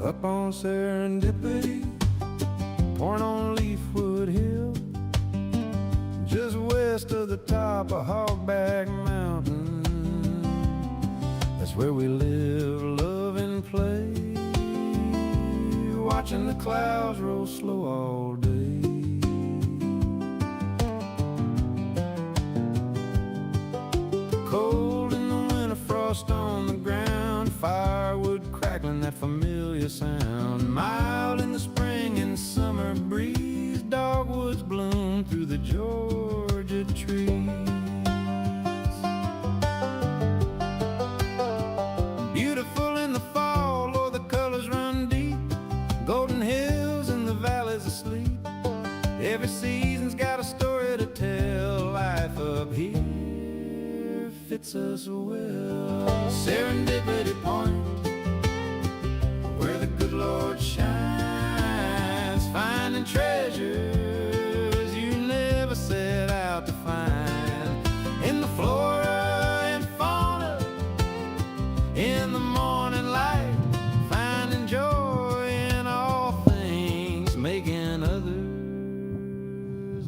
up on Serendipity, pouring on Leafwood Hill, just west of the top of Hogback Mountain. That's where we live, love, and play, watching the clouds roll slow all day. Cold in the winter, frost on the ground, firewood crackling, that familiar sound. Mild in the spring and summer breeze, dogwoods bloom through the Georgia trees. Beautiful in the fall, oh, the colors run deep, golden hills and the valleys asleep. Every season's got a story to tell, life up here fits us well. Serendipity Point, where the good Lord shines, finding treasures you never set out to find. In the flora and fauna, in the morning light, finding joy in all things, making others'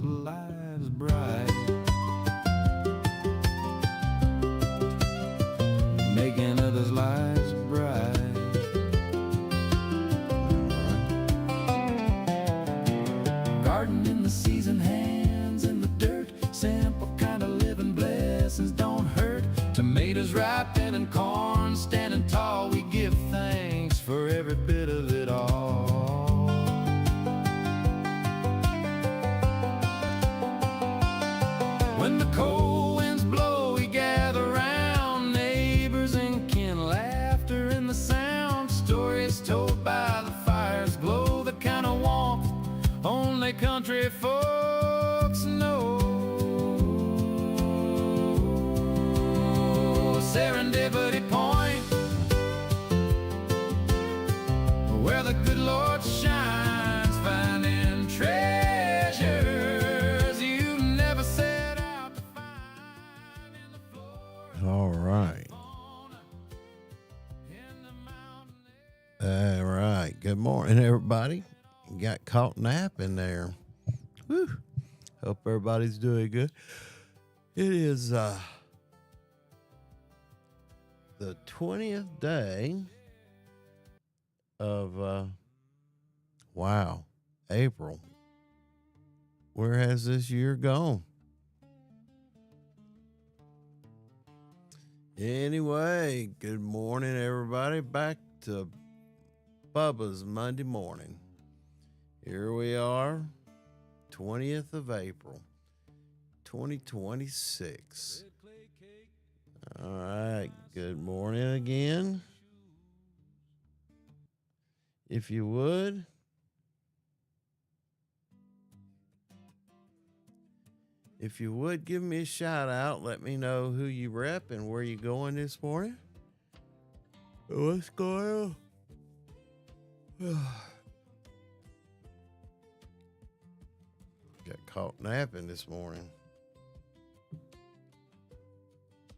lives bright. Making others' lives bright. Garden in the season, hands in the dirt, simple kind of living, blessings don't hurt. Tomatoes ripening and corn standing tall, we give thanks for every bit of it all. When the cold winds blow, we gather round, neighbors and kin, laughter in the sound, stories told by the fire's glow, the kind of warmth only country folks know. Serendipity Point, where the good Lord shines, finding treasures you never set out to find. In the flora, All right. in the mountain All air. right. Good morning, everybody. Got caught napping there. Whew. Hope everybody's doing good. It is the 20th day of April. Where has this year gone? Anyway, good morning, everybody. Back to Bubba's Monday morning. Here we are, 20th of April, 2026. All right, good morning again. If you would, give me a shout out. Let me know who you rep and where you going this morning. What's going on? Got caught napping this morning.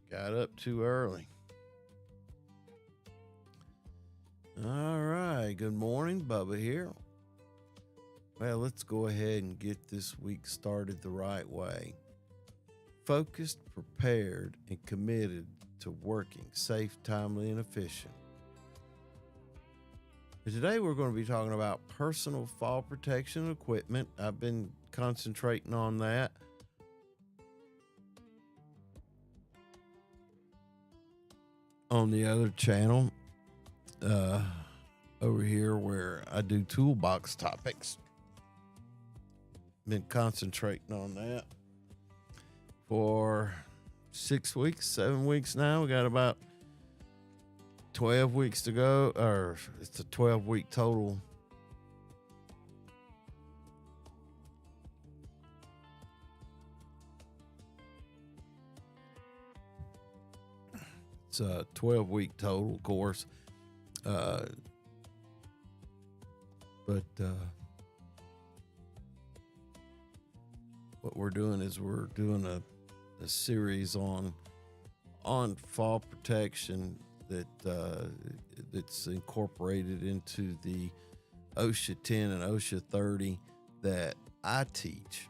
Got up too early. All right. Good morning, Bubba here. Well, let's go ahead and get this week started the right way. Focused, prepared, and committed to working safe, timely, and efficient. Today we're going to be talking about personal fall protection equipment. I've been concentrating on that. On the other channel, over here where I do toolbox topics. Been concentrating on that for 6 weeks, 7 weeks now. We got about 12 weeks to go, or it's a 12-week total. It's a 12-week total course. But what we're doing is we're doing a series on fall protection, that's incorporated into the OSHA 10 and OSHA 30 that I teach.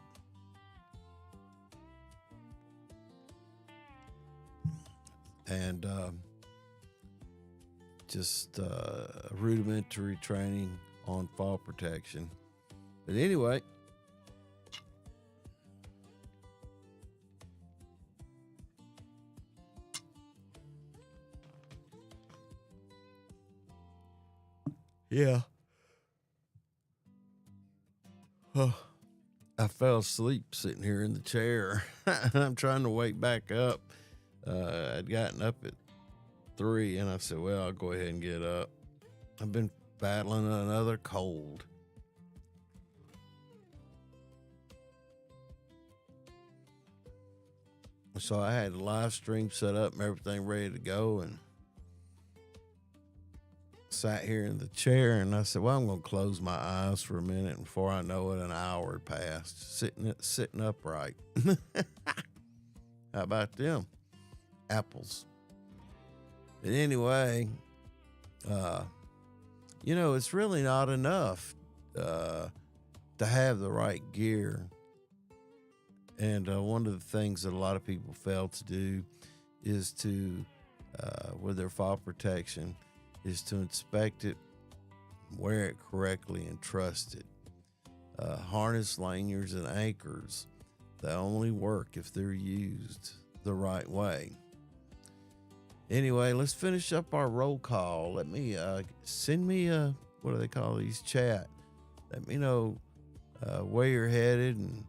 And just rudimentary training on fall protection. But anyway, yeah. Oh, I fell asleep sitting here in the chair. I'm trying to wake back up. I'd gotten up at 3 and I said, well, I'll go ahead and get up. I've been battling another cold. So I had the live stream set up and everything ready to go, and sat here in the chair, and I said, well, I'm going to close my eyes for a minute. And before I know it, an hour had passed, sitting upright. How about them apples? But anyway, it's really not enough to have the right gear. And one of the things that a lot of people fail to do is to, with their fall protection, is to inspect it, wear it correctly, and trust it. Harness lanyards and anchors, they only work if they're used the right way. Anyway, let's finish up our roll call. Let me send me what do they call these, chat. Let me know where you're headed and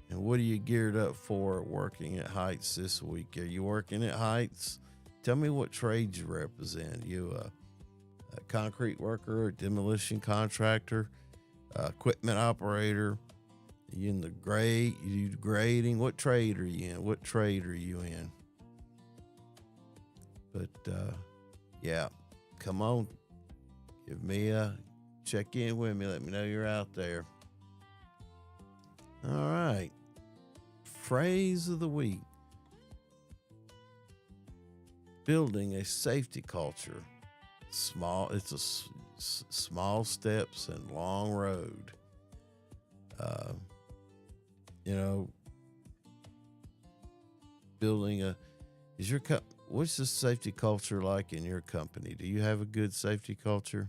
what are you geared up for working at Heights this week. Are you working at Heights? Tell me what trades you represent. You a concrete worker, a demolition contractor, equipment operator? You in the grade? You grading? What trade are you in? What trade are you in? But yeah, come on, give me check in with me. Let me know you're out there. All right. Phrase of the week. Building a safety culture. It's a small steps and long road. Building what's the safety culture like in your company? Do you have a good safety culture?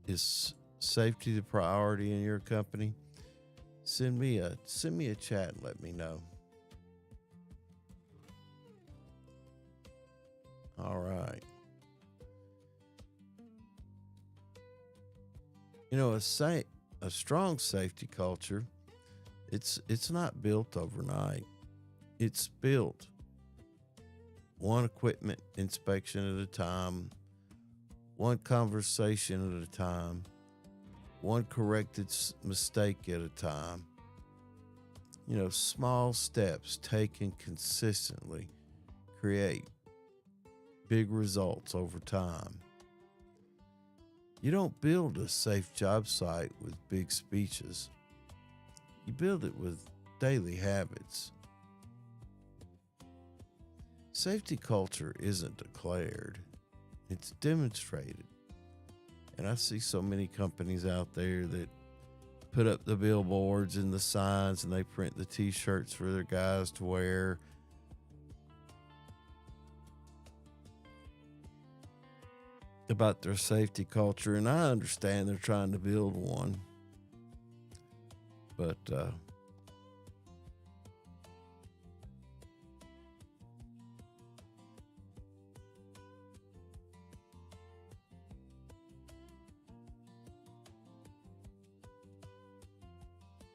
Is safety the priority in your company? Send me a chat and let me know. All right. A strong safety culture, it's not built overnight. It's built one equipment inspection at a time, one conversation at a time, one corrected mistake at a time. Small steps taken consistently create big results over time. You don't build a safe job site with big speeches. You build it with daily habits. Safety culture isn't declared, it's demonstrated. And I see so many companies out there that put up the billboards and the signs, and they print the t-shirts for their guys to wear. About their safety culture, and I understand they're trying to build one. But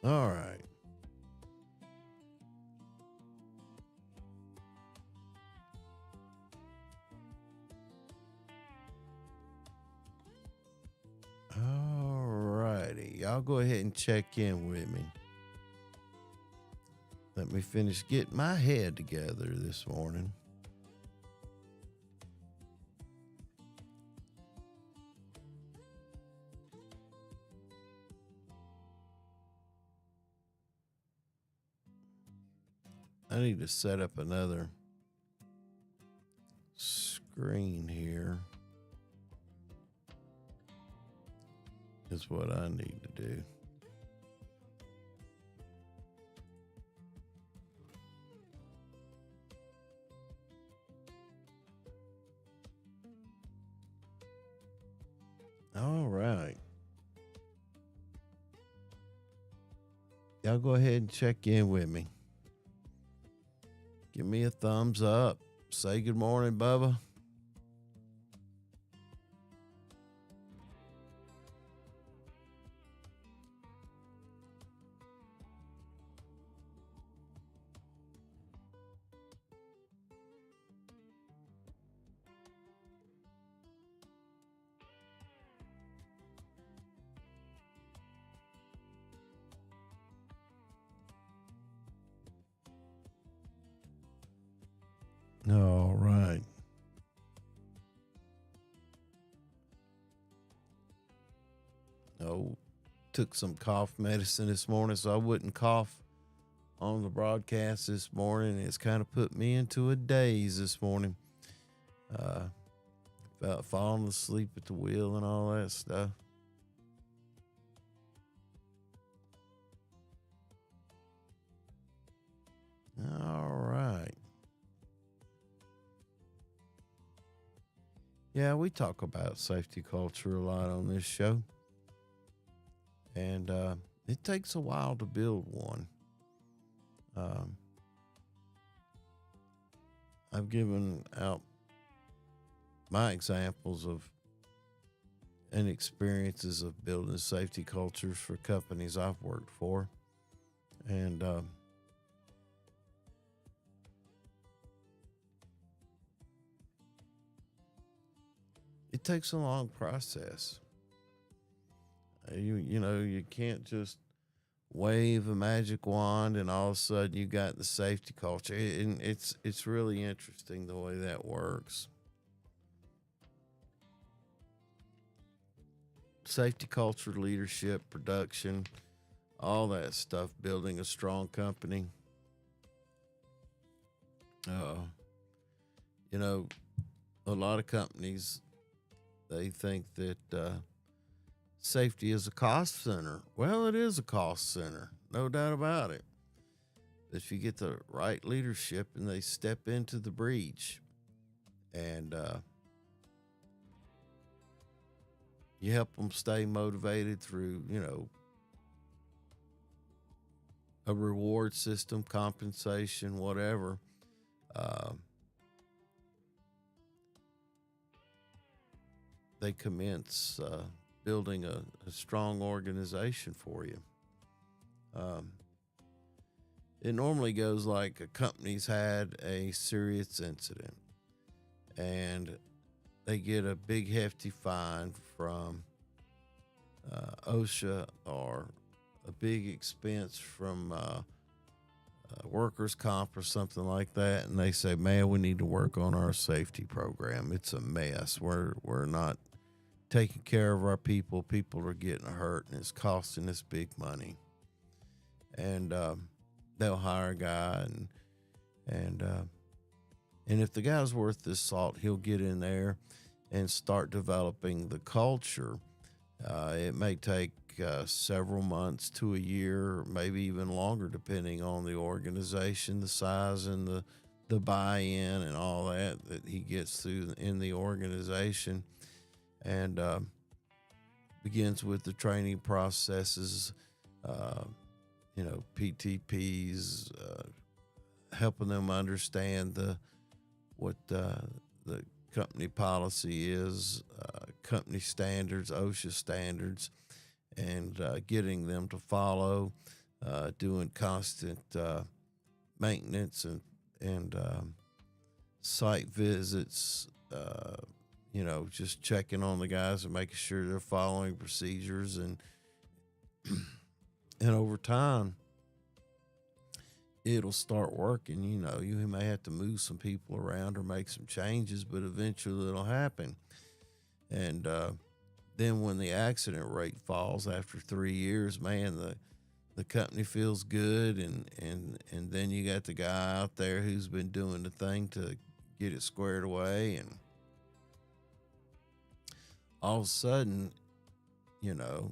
all right. All righty. Y'all go ahead and check in with me. Let me finish getting my head together this morning. I need to set up another screen here. Is what I need to do. All right. Y'all go ahead and check in with me. Give me a thumbs up. Say good morning, Bubba. All right. Oh, took some cough medicine this morning so I wouldn't cough on the broadcast this morning. It's kind of put me into a daze this morning. About falling asleep at the wheel and all that stuff. All right. Yeah, we talk about safety culture a lot on this show. And it takes a while to build one. I've given out my examples of and experiences of building safety cultures for companies I've worked for. And it takes a long process. You can't just wave a magic wand and all of a sudden you got the safety culture. And it's really interesting the way that works. Safety culture, leadership, production, all that stuff, building a strong company. A lot of companies, they think that safety is a cost center. Well, it is a cost center, no doubt about it. If you get the right leadership and they step into the breach and you help them stay motivated through, a reward system, compensation, whatever. They commence building a strong organization for you. It normally goes like a company's had a serious incident and they get a big hefty fine from OSHA or a big expense from workers' comp or something like that, and they say, man, we need to work on our safety program. It's a mess. We're not taking care of our people. People are getting hurt and it's costing us big money. And they'll hire a guy and if the guy's worth his salt, he'll get in there and start developing the culture. It may take several months to a year, maybe even longer, depending on the organization, the size, and the buy-in and all that he gets through in the organization. And begins with the training processes, PTPs, helping them understand what the company policy is, company standards, OSHA standards, and getting them to follow, doing constant maintenance and site visits, just checking on the guys and making sure they're following procedures. And over time, it'll start working. You may have to move some people around or make some changes, but eventually it'll happen. And then when the accident rate falls after 3 years, man, the company feels good, and then you got the guy out there who's been doing the thing to get it squared away, and all of a sudden, you know,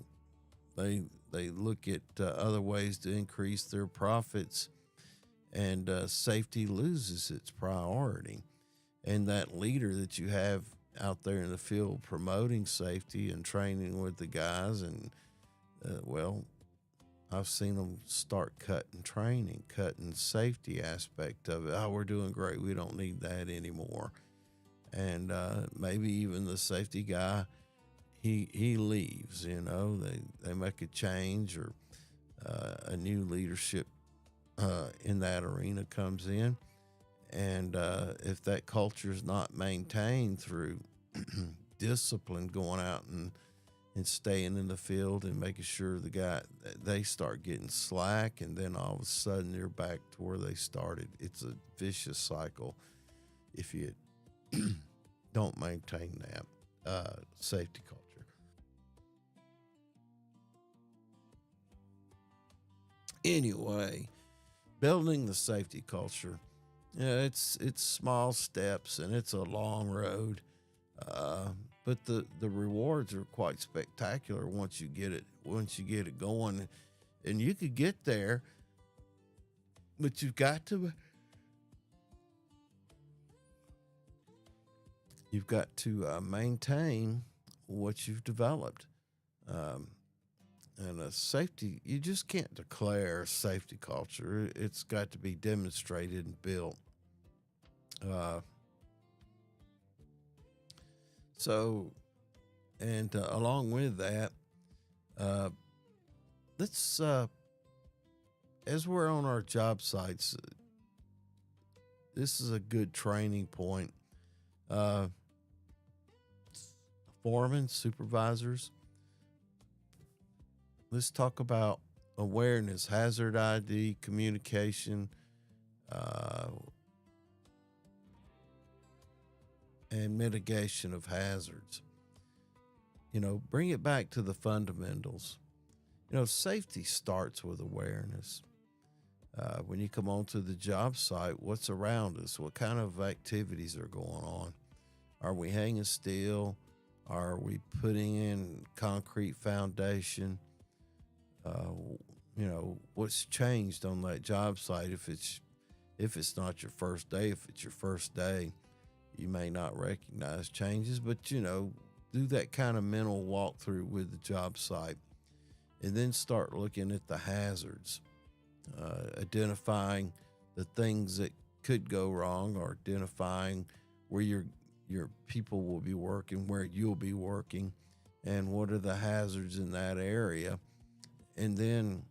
they look at other ways to increase their profits, and safety loses its priority. And that leader that you have out there in the field promoting safety and training with the guys, and well, I've seen them start cutting training, cutting safety aspect of it. Oh, we're doing great. We don't need that anymore. And maybe even the safety guy, he leaves. You know, they make a change, or a new leadership in that arena comes in. And if that culture is not maintained through discipline, going out and staying in the field and making sure they start getting slack, and then all of a sudden they're back to where they started. It's a vicious cycle if you don't maintain that safety culture. Anyway, building the safety culture, it's small steps, and it's a long road. But the rewards are quite spectacular once you get it going, and you could get there, but you've got to maintain what you've developed. And a safety, you just can't declare a safety culture. It's got to be demonstrated and built. Along with that, let's, as we're on our job sites, this is a good training point. Foremen, supervisors, let's talk about awareness, hazard ID, communication, and mitigation of hazards. You know, bring it back to the fundamentals. You know, safety starts with awareness. When you come onto the job site, what's around us? What kind of activities are going on? Are we hanging steel? Are we putting in concrete foundation? You know, what's changed on that job site? If it's not your first day, if it's your first day, you may not recognize changes, but, you know, do that kind of mental walkthrough with the job site, and then start looking at the hazards, identifying the things that could go wrong, or identifying where your people will be working, where you'll be working, and what are the hazards in that area. And then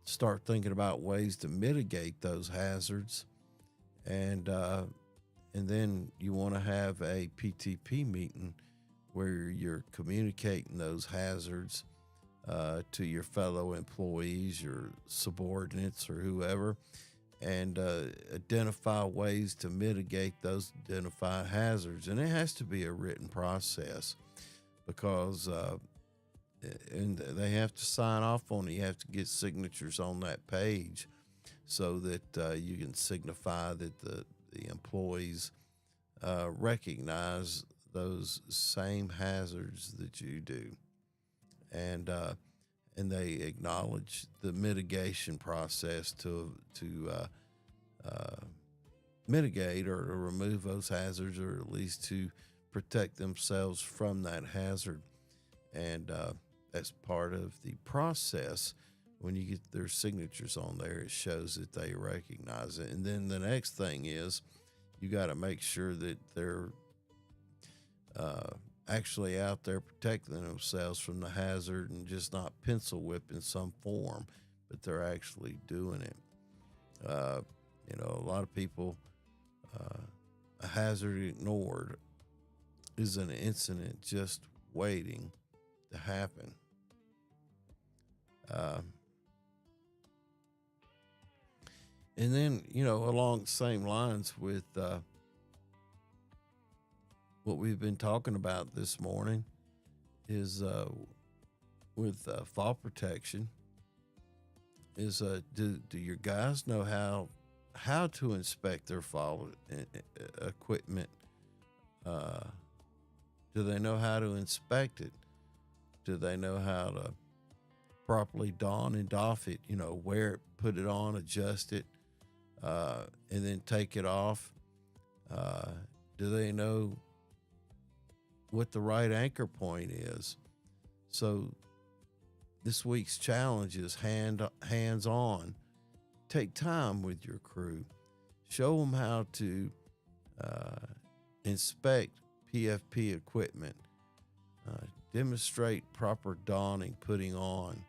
start thinking about ways to mitigate those hazards. And then you want to have a PTP meeting where you're communicating those hazards to your fellow employees, your subordinates, or whoever, and identify ways to mitigate those identified hazards. And it has to be a written process, because and they have to sign off on it. You have to get signatures on that page, so that you can signify that the employees recognize those same hazards that you do, and they acknowledge the mitigation process to mitigate or to remove those hazards, or at least to protect themselves from that hazard. And that's part of the process. When you get their signatures on there, it shows that they recognize it. And then the next thing is, you got to make sure that they're actually out there protecting themselves from the hazard, and just not pencil whipping some form, but they're actually doing it. You know, a lot of people, a hazard ignored is an incident just waiting to happen. And then, you know, along the same lines with what we've been talking about this morning is with fall protection is do your guys know how to inspect their fall equipment? Uh, do they know how to inspect it? Do they know how to properly don and doff it? Wear it, put it on, adjust it, and then take it off. Do they know what the right anchor point is? So this week's challenge is hands on. Take time with your crew. Show them how to inspect PFP equipment. Demonstrate proper donning, putting on,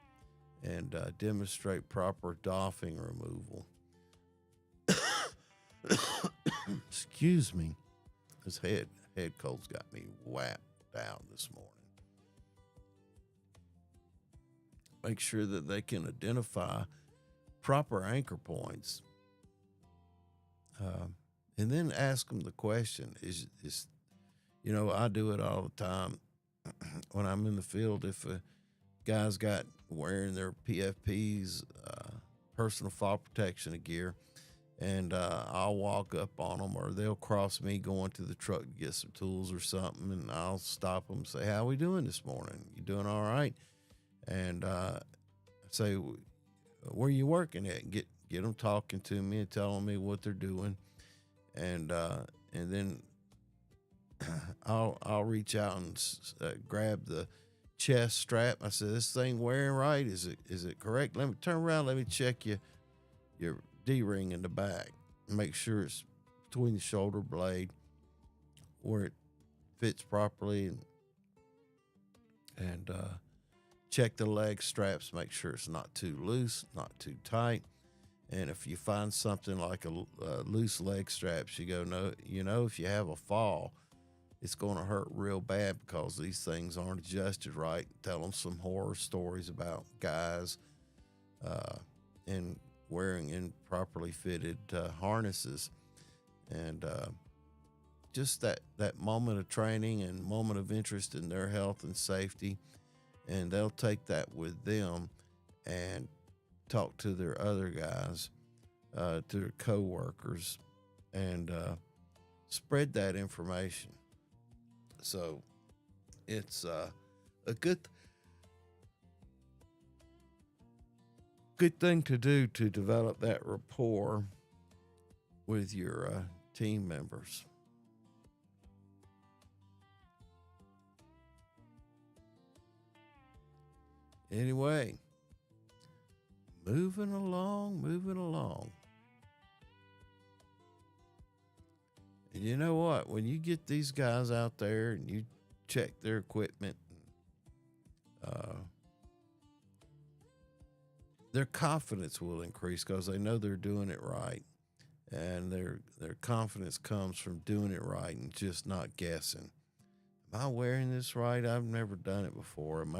and demonstrate proper doffing removal. Excuse me. This head cold's got me whapped out this morning. Make sure that they can identify proper anchor points. And then ask them the question is, I do it all the time when I'm in the field. If a guy's got wearing their PFPs, personal fall protection gear, and I'll walk up on them, or they'll cross me going to the truck to get some tools or something, and I'll stop them and say, "How we doing this morning? You doing all right?" And say, "Where you working at?" Get them talking to me and telling me what they're doing, and then I'll reach out and grab the chest strap. I said, "This thing wearing right? Is it correct? Let me turn around. Let me check your D-ring in the back. Make sure it's between the shoulder blade where it fits properly, and check the leg straps. Make sure it's not too loose, not too tight. And if you find something like a loose leg straps, you go, no, if you have a fall, it's going to hurt real bad because these things aren't adjusted right." Tell them some horror stories about guys and wearing improperly fitted harnesses, and just that moment of training and moment of interest in their health and safety, and they'll take that with them and talk to their other guys, to their coworkers, and spread that information. So it's a good thing to do to develop that rapport with your team members. Anyway, moving along. And you know what? When you get these guys out there and you check their equipment, their confidence will increase because they know they're doing it right. And their confidence comes from doing it right and just not guessing. Am I wearing this right? I've never done it before. Am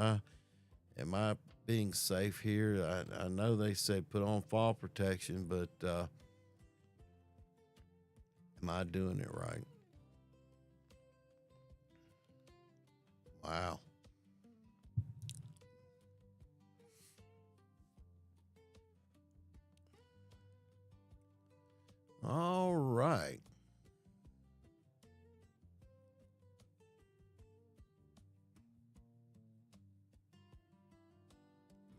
I being safe here? I know they say put on fall protection, but am I doing it right? Wow. All right.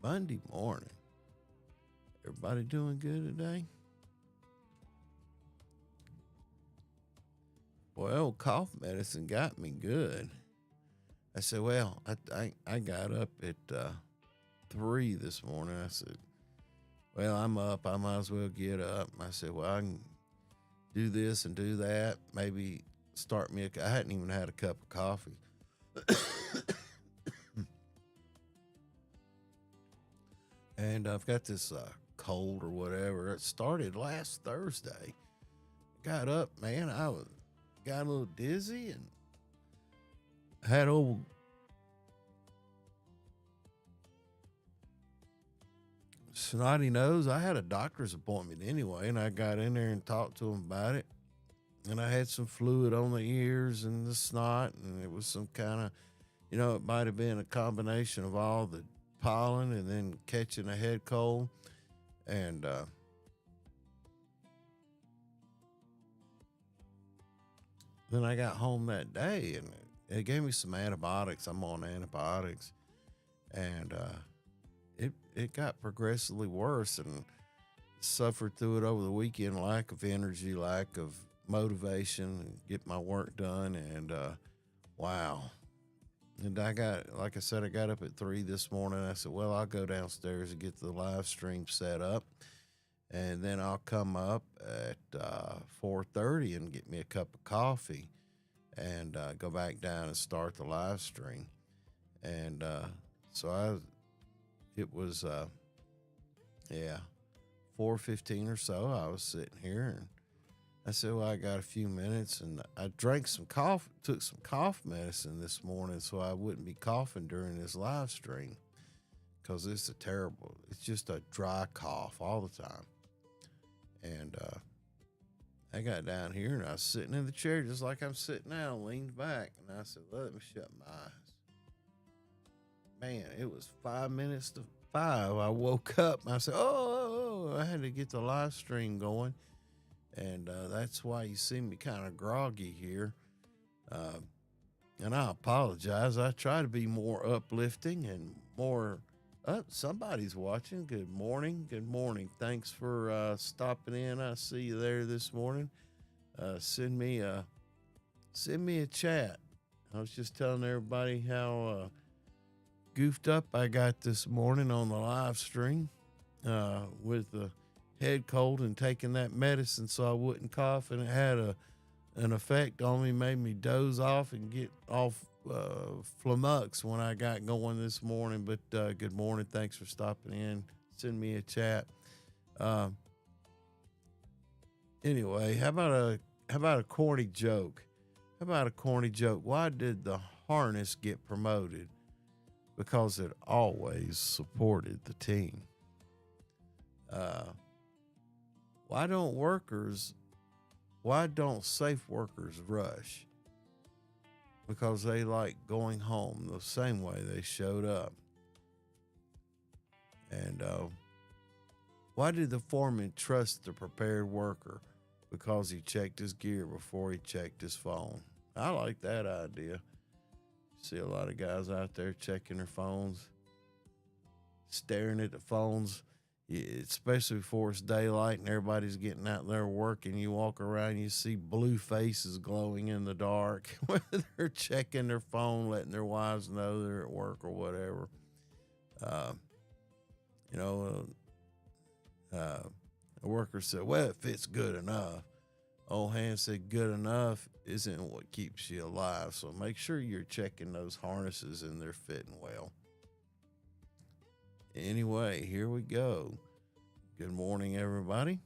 Monday morning. Everybody doing good today? Well, cough medicine got me good. I said, well, I got up at 3 this morning. I said, well, I'm up. I might as well get up. I said, well, I can do this and do that. Maybe start me I hadn't even had a cup of coffee. And I've got this cold or whatever. It started last Thursday. Got up, man. Got a little dizzy and had old snotty nose. I had a doctor's appointment anyway, and I got in there and talked to him about it. And I had some fluid on the ears and the snot, and it was some kind of, it might have been a combination of all the pollen and then catching a head cold. And then I got home that day and it gave me some antibiotics. I'm on antibiotics. And it got progressively worse and suffered through it over the weekend. Lack of energy, lack of motivation, and get my work done. And wow. And I got, like I said, I got up at 3 this morning. I said, well, I'll go downstairs and get the live stream set up. And then I'll come up at 4:30 and get me a cup of coffee and go back down and start the live stream. And it was 4:15 or so. I was sitting here and I said, well, I got a few minutes, and I drank some cough, took some cough medicine this morning so I wouldn't be coughing during this live stream, because it's just a dry cough all the time. And I got down here and I was sitting in the chair just like I'm sitting now, leaned back, and I said, let me shut my eyes. Man, it was 5 minutes to 5. I woke up and I said, I had to get the live stream going. And that's why you see me kind of groggy here. And I apologize. I try to be more uplifting and more somebody's watching. Good morning. Good morning. Thanks for stopping in. I see you there this morning. Send me a chat. I was just telling everybody how goofed up I got this morning on the live stream with the head cold and taking that medicine so I wouldn't cough, and it had an effect on me, made me doze off and get off flummox when I got going this morning. But good morning, thanks for stopping in. Send me a chat. Anyway, how about a corny joke? Why did the harness get promoted? Because it always supported the team. Why don't safe workers rush? Because they like going home the same way they showed up. And why did the foreman trust the prepared worker? Because he checked his gear before he checked his phone. I like that idea. See a lot of guys out there checking their phones, staring at the phones, especially before it's daylight and everybody's getting out there working. You walk around, you see blue faces glowing in the dark, whether they're checking their phone, letting their wives know they're at work or whatever. A worker said, well, it fits good enough. Old hand said, good enough isn't what keeps you alive. So make sure you're checking those harnesses and they're fitting well. Anyway, here we go. Good morning, everybody.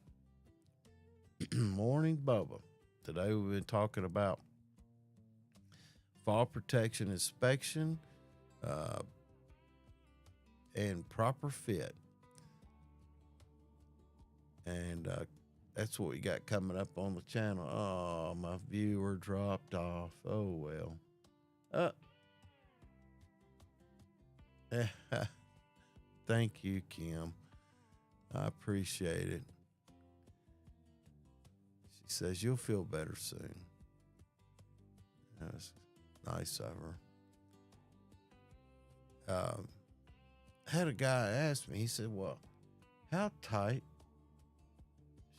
Morning, Bubba. Today we've been talking about fall protection inspection and proper fit. And that's what we got coming up on the channel. Oh, my viewer dropped off. Oh, well. Thank you, Kim. I appreciate it. She says you'll feel better soon. That's nice of her. Had a guy ask me, he said, well, how tight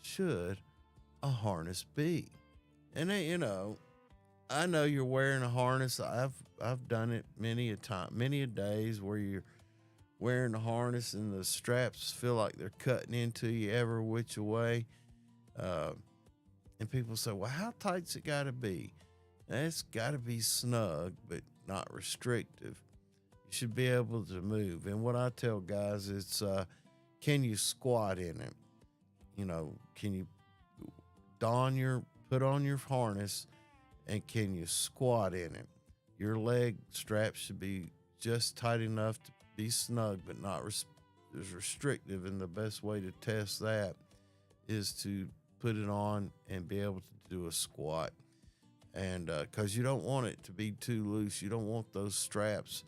should a harness be? And I know you're wearing a harness. I've done it many a days where you're wearing a harness and the straps feel like they're cutting into you every which way. And people say, well, how tight's it got to be? And it's got to be snug, but not restrictive. You should be able to move. And what I tell guys is, can you squat in it? Can you put on your harness, and can you squat in it? Your leg straps should be just tight enough to be snug, but not as restrictive. And the best way to test that is to put it on and be able to do a squat. And because you don't want it to be too loose. You don't want those straps,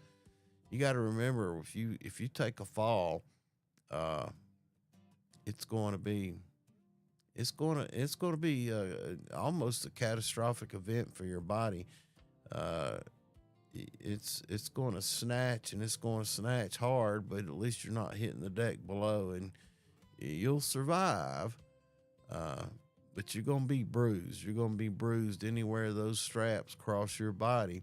you got to remember, if you take a fall, uh, it's going to be almost a catastrophic event for your body. Uh, it's going to snatch, and it's going to snatch hard, but at least you're not hitting the deck below, and you'll survive. Uh, but you're going to be bruised. You're going to be bruised anywhere those straps cross your body.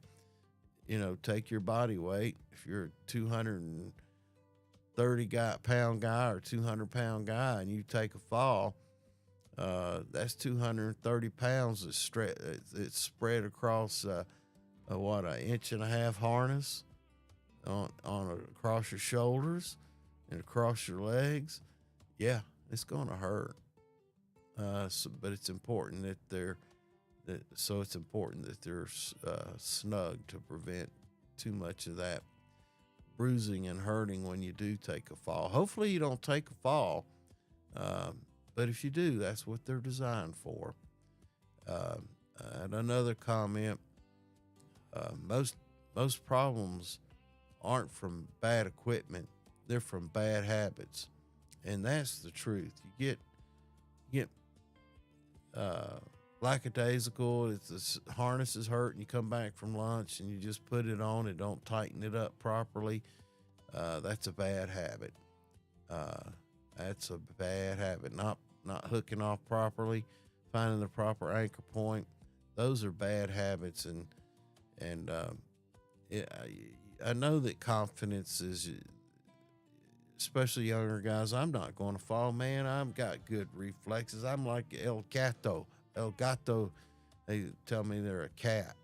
Take your body weight. If you're a 230-pound guy or 200-pound guy and you take a fall, that's 230 pounds that's it's spread across an inch and a half harness across your shoulders and across your legs. Yeah, it's going to hurt. But it's important that they're snug to prevent too much of that bruising and hurting when you do take a fall. Hopefully you don't take a fall, but if you do, that's what they're designed for. And another comment: most problems aren't from bad equipment; they're from bad habits, and that's the truth. You get lackadaisical. If the harness is hurt and you come back from lunch and you just put it on and don't tighten it up properly, that's a bad habit. That's a bad habit. Not hooking off properly, finding the proper anchor point. Those are bad habits, and I know that confidence is, especially younger guys. I'm not going to fall, man. I've got good reflexes. I'm like El Gato. El Gato, they tell me they're a cat.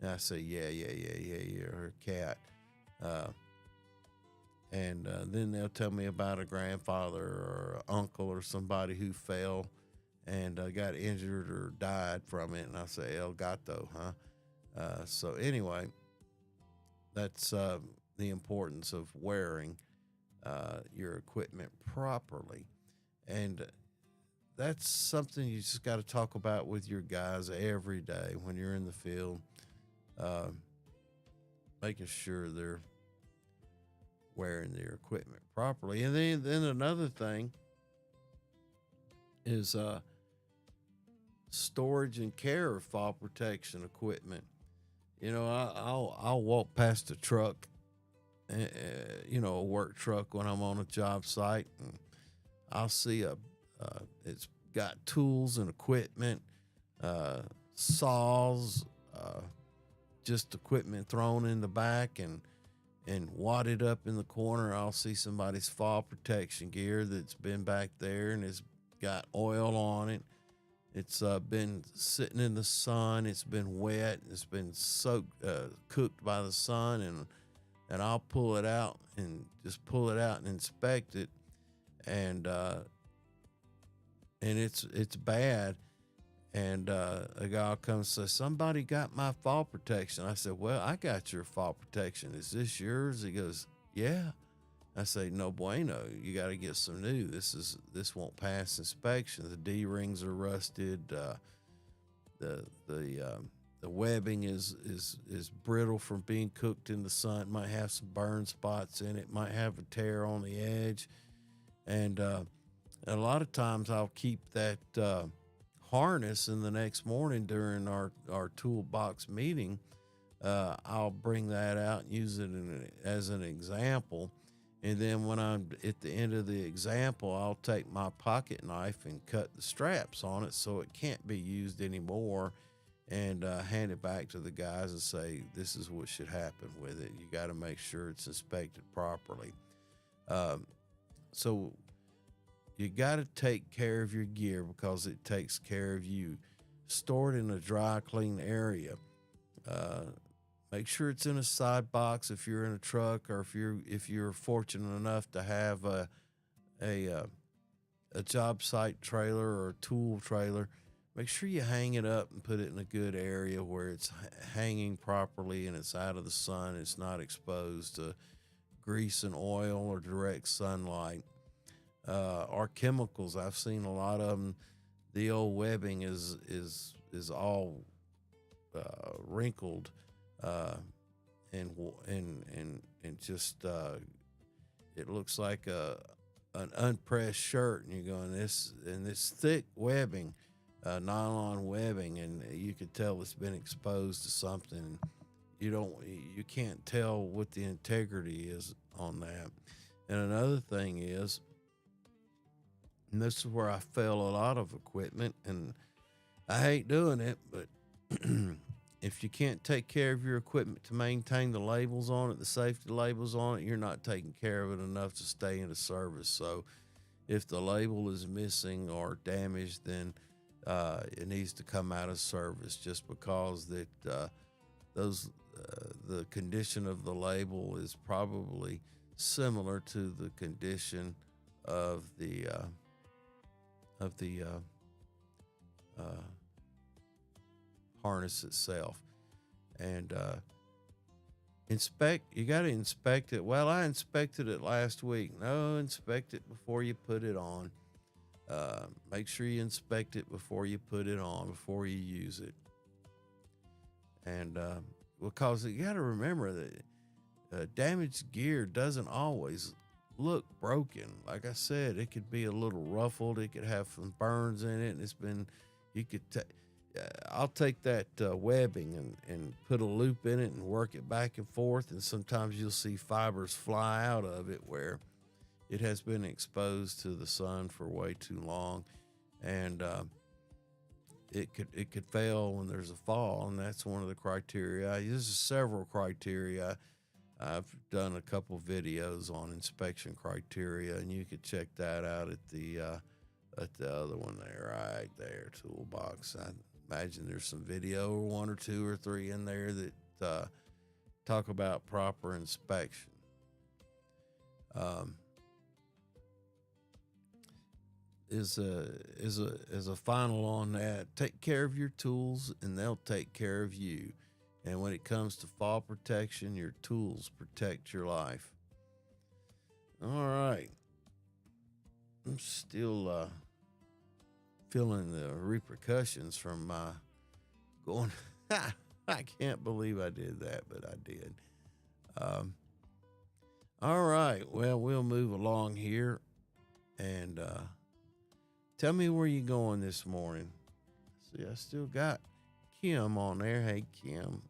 And I say, yeah, you're a cat. And then they'll tell me about a grandfather or an uncle or somebody who fell and got injured or died from it. And I say, El Gato, huh? So anyway, that's the importance of wearing your equipment properly. And that's something you just got to talk about with your guys every day when you're in the field, making sure they're wearing their equipment properly. And then another thing is storage and care of fall protection equipment. I'll walk past a truck, a work truck when I'm on a job site, and I'll see it's got tools and equipment, saws, just equipment thrown in the back and wadded up in the corner. I'll see somebody's fall protection gear that's been back there and it's got oil on it. It's been sitting in the sun. It's been wet. It's been soaked, cooked by the sun, and I'll pull it out and inspect it, and it's bad. And a guy comes and says, somebody got my fall protection. I said, well, I got your fall protection. Is this yours? He goes, yeah. I say, no bueno. You got to get some new. This won't pass inspection. The D-rings are rusted. The webbing is brittle from being cooked in the sun. It might have some burn spots in it. Might have a tear on the edge. And a lot of times I'll keep that harness, and the next morning during our toolbox meeting, I'll bring that out and use it as an example. And then when I'm at the end of the example, I'll take my pocket knife and cut the straps on it so it can't be used anymore, and hand it back to the guys and say, this is what should happen with it. You got to make sure it's inspected properly. So you got to take care of your gear because it takes care of you. Store it in a dry, clean area. Make sure it's in a side box if you're in a truck, or if you're fortunate enough to have a job site trailer or a tool trailer. Make sure you hang it up and put it in a good area where it's hanging properly and it's out of the sun. It's not exposed to grease and oil or direct sunlight. Our chemicals, I've seen a lot of them. The old webbing is all wrinkled, and just it looks like an unpressed shirt, and you're going this thick webbing, nylon webbing, and you could tell it's been exposed to something. You can't tell what the integrity is on that. And another thing is, and this is where I fail a lot of equipment, and I hate doing it, but if you can't take care of your equipment to maintain the labels on it, the safety labels on it, you're not taking care of it enough to stay into service. So if the label is missing or damaged, then it needs to come out of service, just because that the condition of the label is probably similar to the condition of the harness itself. And you got to inspect it. Well, I inspected it last week. No, inspect it before you put it on. Make sure you inspect it before you put it on, before you use it. And because you got to remember that damaged gear doesn't always look broken. Like I said, it could be a little ruffled. It could have some burns in it, and I'll take that webbing and put a loop in it and work it back and forth, and sometimes you'll see fibers fly out of it where it has been exposed to the sun for way too long, and it could fail when there's a fall, and that's one of the criteria. There's several criteria. I've done a couple videos on inspection criteria, and you could check that out at the other one there, right there, toolbox. I imagine there's some video, or one or two or three in there that talk about proper inspection. Is a final on that. Take care of your tools, and they'll take care of you. And when it comes to fall protection, your tools protect your life. All right. I'm still feeling the repercussions from my going. I can't believe I did that, but I did. All right. Well, we'll move along here, and tell me where you going this morning. See, I still got Kim on there. Hey, Kim.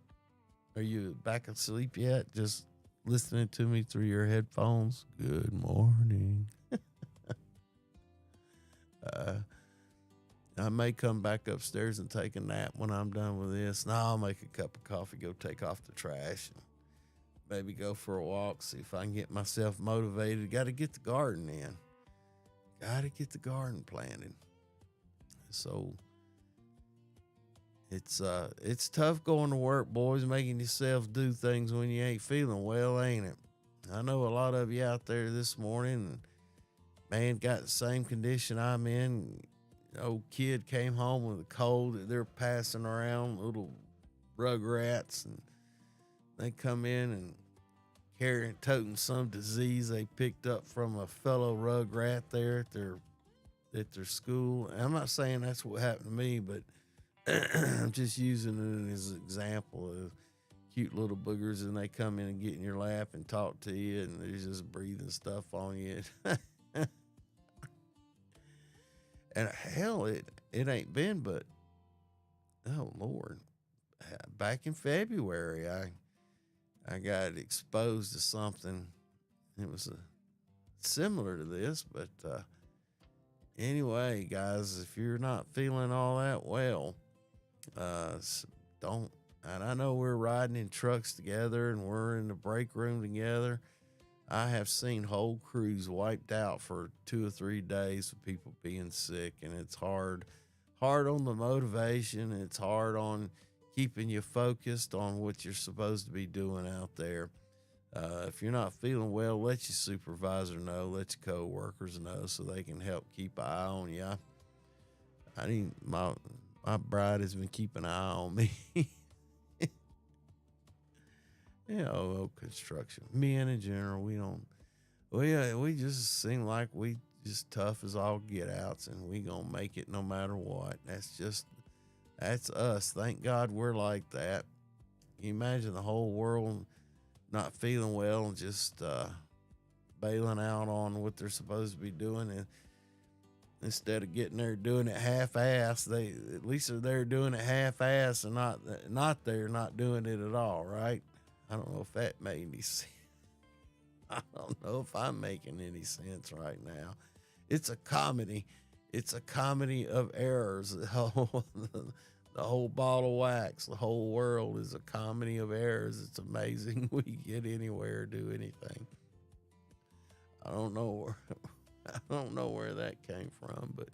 Are you back asleep yet? Just listening to me through your headphones? Good morning. I may come back upstairs and take a nap when I'm done with this. No, I'll make a cup of coffee, go take off the trash, and maybe go for a walk, see if I can get myself motivated. Got to get the garden in. Got to get the garden planted. So it's tough going to work, boys, making yourself do things when you ain't feeling well, ain't it? I know a lot of you out there this morning, man, got the same condition I'm in. Old kid came home with a cold that they're passing around, little rugrats, and they come in and toting some disease they picked up from a fellow rugrat there at their school. And I'm not saying that's what happened to me, but I'm just using it as an example of cute little boogers, and they come in and get in your lap and talk to you, and they're just breathing stuff on you. And hell, it ain't been but, oh Lord, back in February, I got exposed to something. It was similar to this, but anyway, guys, if you're not feeling all that well, don't. And I know we're riding in trucks together and we're in the break room together. I have seen whole crews wiped out for 2 or 3 days of people being sick, and it's hard on the motivation. It's hard on keeping you focused on what you're supposed to be doing out there. If you're not feeling well, let your supervisor know, let your co-workers know, so they can help keep an eye on you. I need my bride has been keeping an eye on me. Construction. Men in general, we just seem like we just tough as all get outs, and we gonna make it no matter what. That's us. Thank God we're like that. Can you imagine the whole world not feeling well and just bailing out on what they're supposed to be doing, and instead of getting there doing it half-ass, they at least are there doing it half-ass and not there not doing it at all, right? I don't know if that made any sense. I don't know if I'm making any sense right now. It's a comedy. It's a comedy of errors. The whole ball of wax, the whole world is a comedy of errors. It's amazing we get anywhere, do anything. I don't know where that came from, but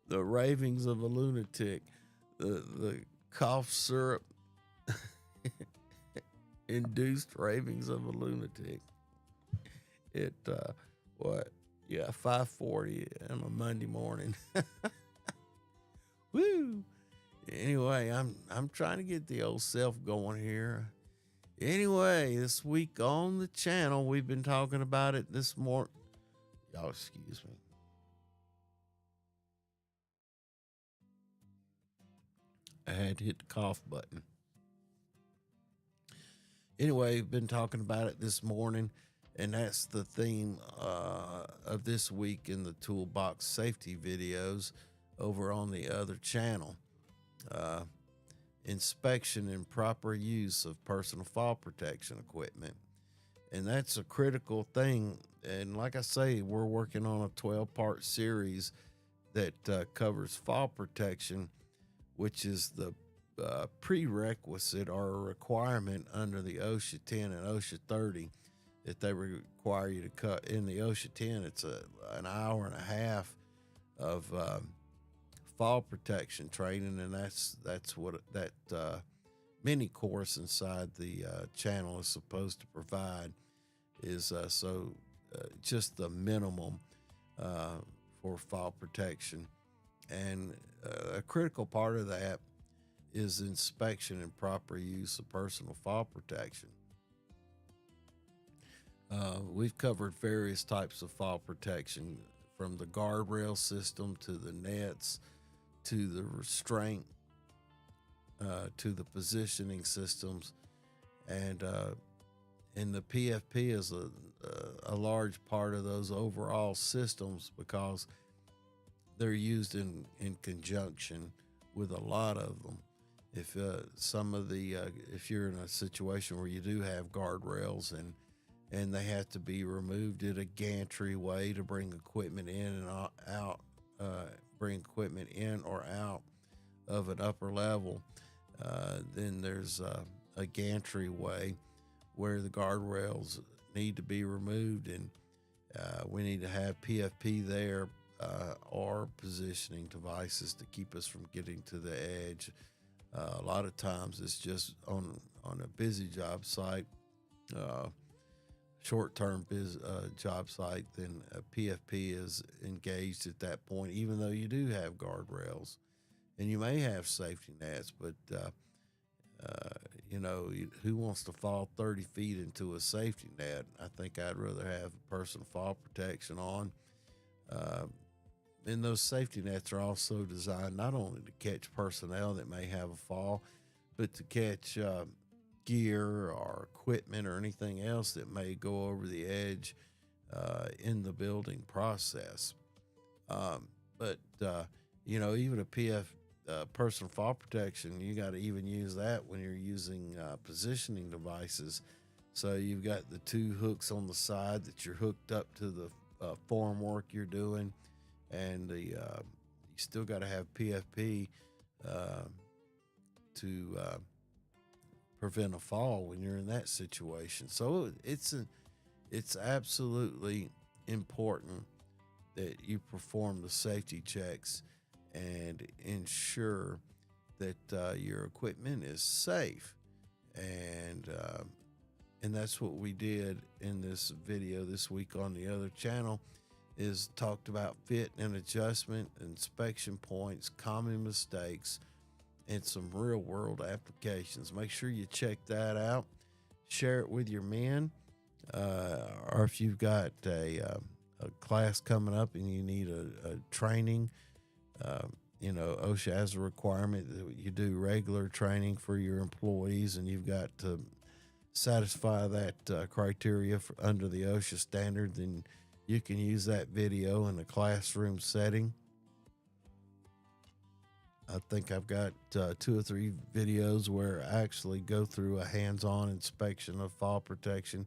the ravings of a lunatic, the cough syrup induced ravings of a lunatic. It 5:40 on a Monday morning. Woo! Anyway, I'm trying to get the old self going here. Anyway, this week on the channel, we've been talking about it this morning. Y'all excuse me. I had to hit the cough button. Anyway, we've been talking about it this morning, and that's the theme of this week in the Toolbox Safety videos over on the other channel. Inspection and proper use of personal fall protection equipment. And that's a critical thing. And like I say, we're working on a 12-part series that covers fall protection, which is the prerequisite or a requirement under the OSHA 10 and OSHA 30 that they require you to cut. In the OSHA 10, it's an hour and a half of fall protection training, and that's what that mini course inside the channel is supposed to provide, is just the minimum for fall protection. And a critical part of that is inspection and proper use of personal fall protection. We've covered various types of fall protection, from the guardrail system to the nets to the restraint to the positioning systems, and the PFP is a large part of those overall systems because they're used in conjunction with a lot of them. If if you're in a situation where you do have guardrails and they have to be removed in a gantry way to bring equipment in and out, bring equipment in or out of an upper level, then there's a gantry way where the guardrails need to be removed, and we need to have PFP there or positioning devices to keep us from getting to the edge. A lot of times it's just on a busy job site, short-term job site, then a PFP is engaged at that point, even though you do have guardrails and you may have safety nets, but who wants to fall 30 feet into a safety net? I think I'd rather have personal fall protection on. And those safety nets are also designed not only to catch personnel that may have a fall, but to catch gear or equipment or anything else that may go over the edge in the building process. Even a personal fall protection, you got to even use that when you're using positioning devices. So you've got the two hooks on the side that you're hooked up to the form work you're doing, and you still got to have PFP to prevent a fall when you're in that situation. So it's absolutely important that you perform the safety checks and ensure that your equipment is safe. And that's what we did in this video this week on the other channel, is talked about fit and adjustment, inspection points, common mistakes, and some real world applications. Make sure you check that out. Share it with your men, or if you've got a class coming up and you need a training OSHA has a requirement that you do regular training for your employees, and you've got to satisfy that criteria under the OSHA standard. Then you can use that video in a classroom setting. I think I've got 2 or 3 videos where I actually go through a hands-on inspection of fall protection.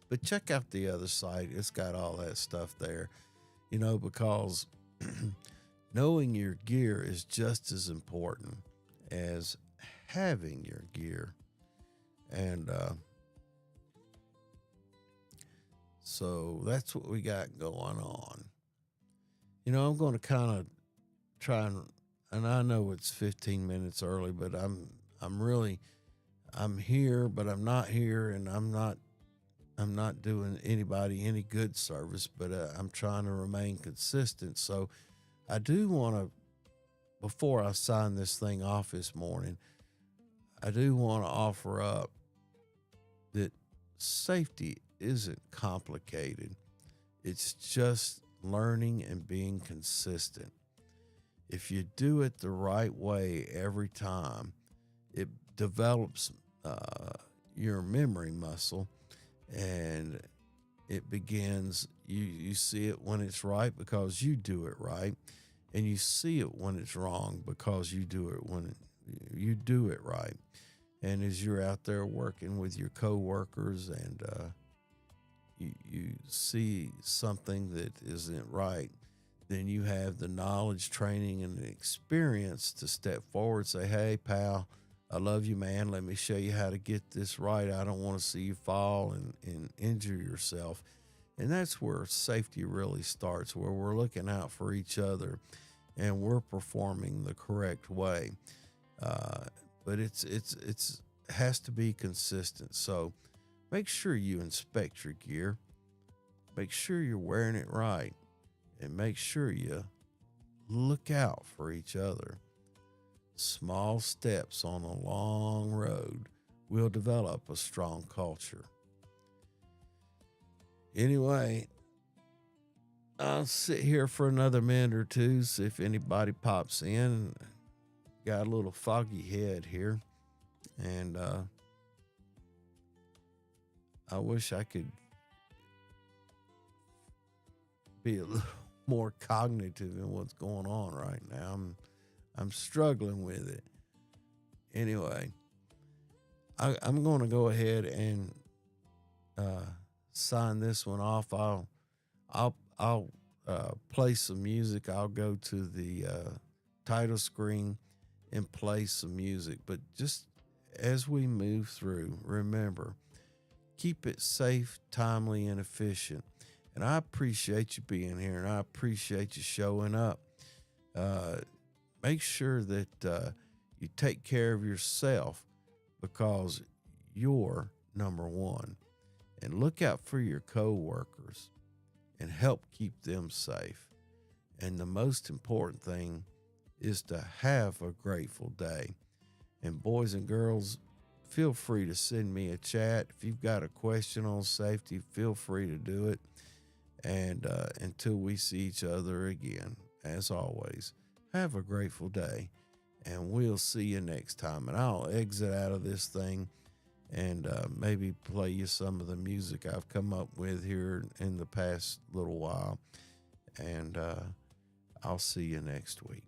But check out the other site. It's got all that stuff there, because knowing your gear is just as important as having your gear. And so that's what we got going on. I'm going to kind of try and I know it's 15 minutes early, but I'm here, but I'm not here, and I'm not doing anybody any good service, but I'm trying to remain consistent. So I do want to, before I sign this thing off this morning, I do want to offer up that safety isn't complicated. It's just learning and being consistent. If you do it the right way every time, it develops your memory muscle, and it begins, you see it when it's right because you do it right, and you see it when it's wrong because you do it when you do it right. And as you're out there working with your coworkers and you see something that isn't right, then you have the knowledge, training, and the experience to step forward and say, hey, pal, I love you, man. Let me show you how to get this right. I don't want to see you fall and injure yourself. And that's where safety really starts, where we're looking out for each other and we're performing the correct way. But it has to be consistent. So make sure you inspect your gear. Make sure you're wearing it right. And make sure you look out for each other. Small steps on a long road will develop a strong culture. Anyway, I'll sit here for another minute or two, see if anybody pops in. Got a little foggy head here. And I wish I could be a little more cognitive in what's going on right now. I'm struggling with it. Anyway, I'm going to go ahead and sign this one off. I'll play some music. I'll go to the title screen and play some music. But just as we move through, remember, keep it safe, timely, and efficient. And I appreciate you being here, and I appreciate you showing up. Make sure that you take care of yourself, because you're number one. And look out for your coworkers and help keep them safe. And the most important thing is to have a grateful day. And boys and girls, feel free to send me a chat. If you've got a question on safety, feel free to do it. And until we see each other again, as always, have a grateful day, and we'll see you next time. And I'll exit out of this thing and maybe play you some of the music I've come up with here in the past little while. And I'll see you next week.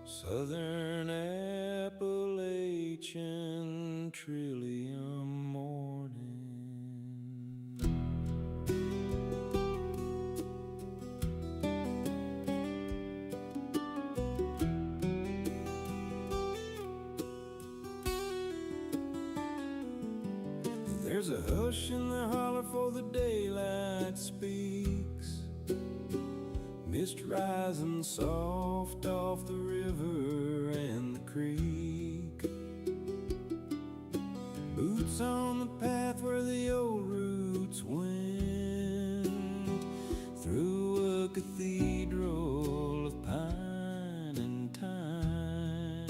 Southern Appalachian Trillium morning. There's a hush in the holler for the daylight speaks. Mist rising soft off the river and the creek. Boots on the path where the old roots went, through a cathedral of pine and time.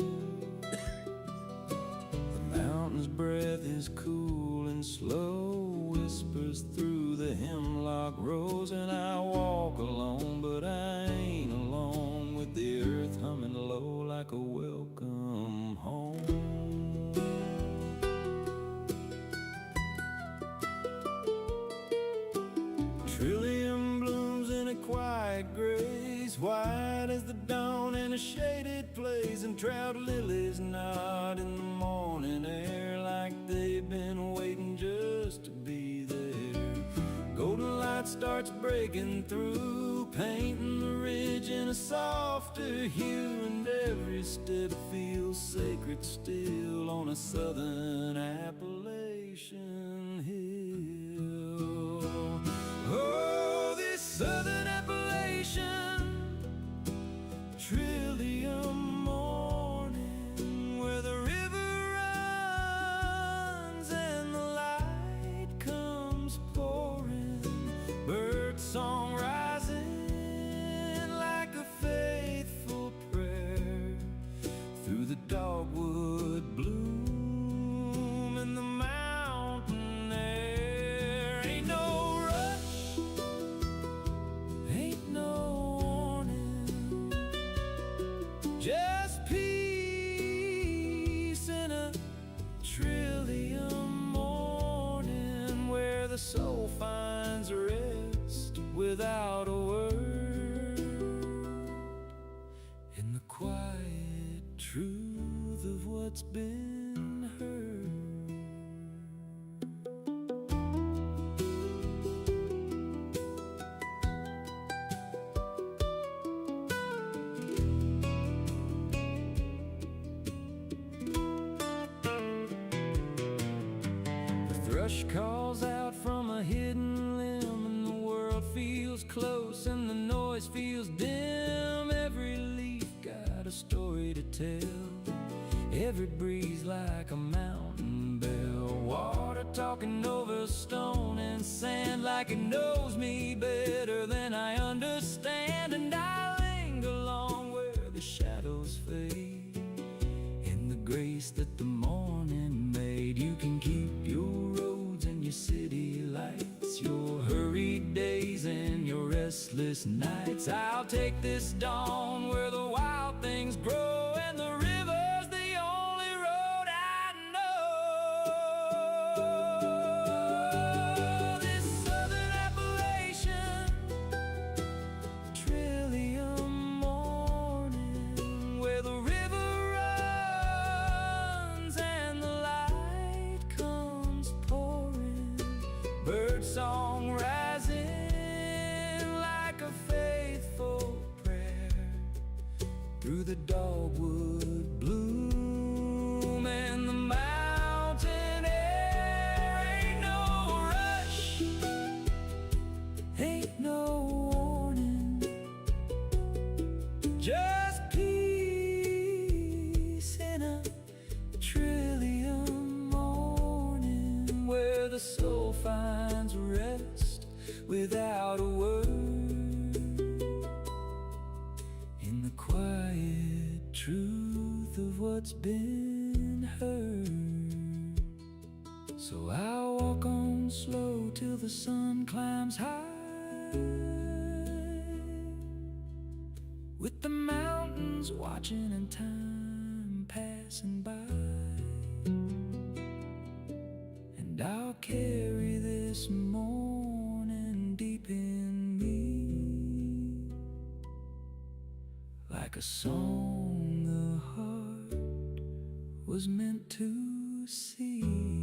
The mountain's breath is cool and slow, whispers through the hemlock rows, and I walk alone, but I ain't alone, with the earth humming low like a welcome home. Trillium blooms in a quiet grace, white as the dawn in a shaded place, and trout lilies nod in the morning air like they've been waiting just to be there. Golden light starts breaking through, painting the ridge in a softer hue, and every step feels sacred still on a southern Appalachian hill. Oh, this southern Appalachian Trillium morning, where the river runs and the light comes pouring, bird song rising like a faithful truth of what's been heard. The thrush calls out from a hidden limb, and the world feels close and the noise feels dim. Every leaf got a story to tell, every breeze like a mountain bell. Water talking over stone and sand like it knows me better than I understand. And I linger along where the shadows fade, in the grace that the morning made. You can keep your roads and your city lights, your hurried days and your restless nights. I'll take this dawn where the wild things grow, and the river's the only road I know. This southern Appalachian Trillium morning, where the river runs and the light comes pouring, birdsong rising like a faithful prayer through the dogwood bloom and the mountain air. Ain't no rush, ain't no warning, just peace in a trillium morning, where the soul finds rest without a word, in the quiet truth of what's been heard. So I'll walk on slow till the sun climbs high, with the mountains watching and time passing by. And I'll carry this morning deep in me, like a song the heart was meant to sing.